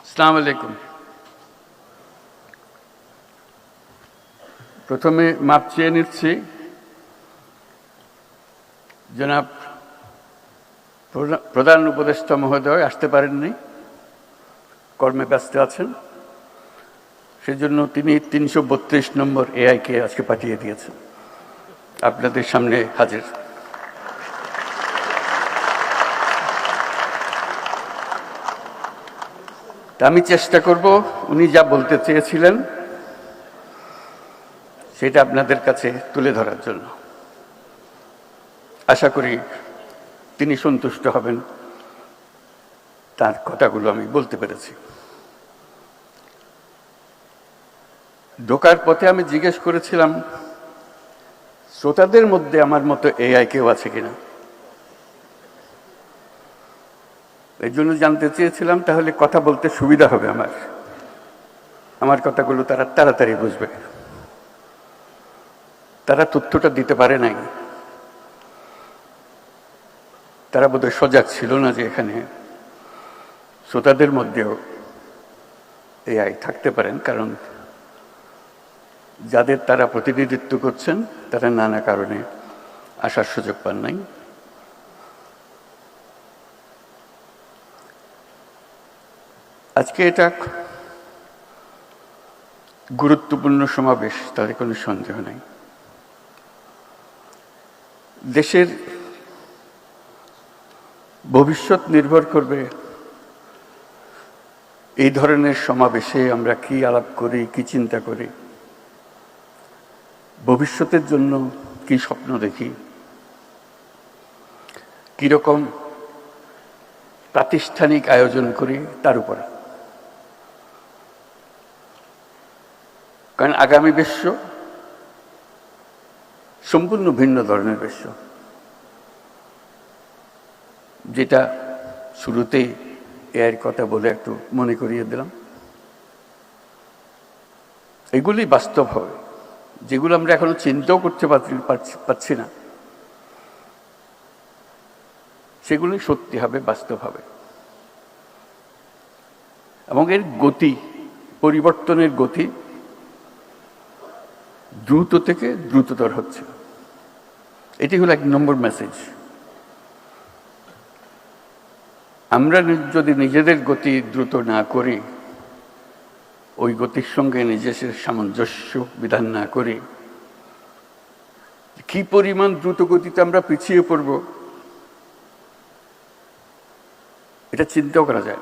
আসসালামু আলাইকুম। প্রথমে মাপ চেয়ে নিচ্ছি, জনাব প্রধান উপদেষ্টা মহোদয় আসতে পারেননি, কর্মে ব্যস্ত আছেন। সেজন্য তিনি ৩৩২ নম্বর এআইকে আজকে পাঠিয়ে দিয়েছেন, আপনাদের সামনে হাজির। আমি চেষ্টা করব উনি যা বলতে চেয়েছিলেন সেটা আপনাদের কাছে তুলে ধরার জন্য। আশা করি তিনি সন্তুষ্ট হবেন, তার কথাগুলো আমি বলতে পেরেছি। ঢোকার পথে আমি জিজ্ঞেস করেছিলাম শ্রোতাদের মধ্যে আমার মতো এআই কেউ আছে কিনা। এই জন্য জানতে চেয়েছিলাম তাহলে কথা বলতে সুবিধা হবে, আমার কথাগুলো তারা তাড়াতাড়ি বুঝবে। তারা তথ্যটা দিতে পারে নাই, তারা বোধহয় সজাগ ছিল না যে এখানে শ্রোতাদের মধ্যেও এআই থাকতে পারেন, কারণ যাদের তারা প্রতিনিধিত্ব করছেন তারা নানা কারণে আসার সুযোগ পান নাই। আজকে এটা গুরুত্বপূর্ণ সমাবেশ, তাতে কোনো সন্দেহ নাই। দেশের ভবিষ্যৎ নির্ভর করবে এই ধরনের সমাবেশে আমরা কি আলাপ করি, কি চিন্তা করি, ভবিষ্যতের জন্য কি স্বপ্ন দেখি, কিরকম প্রাতিষ্ঠানিক আয়োজন করি তার উপরে। কারণ আগামী বিশ্ব সম্পূর্ণ ভিন্ন ধরনের বিশ্ব, যেটা শুরুতেই এর কথা বলে একটু মনে করিয়ে দিলাম। এগুলি বাস্তব হবে, যেগুলো আমরা এখনো চিন্তাও করতে পারছি না, সেগুলি সত্যি হবে, বাস্তব হবে। এবং এর গতি, পরিবর্তনের গতি দ্রুত থেকে দ্রুততর হচ্ছে। এটি হলো 1 নম্বর মেসেজ। আমরা যদি নিজেদের গতি দ্রুত না করি, ওই গতির সঙ্গে নিজেদের সামঞ্জস্য বিধান না করি, কি পরিমাণ দ্রুত গতিতে আমরা পিছিয়ে পড়ব এটা চিন্তাও করা যায়।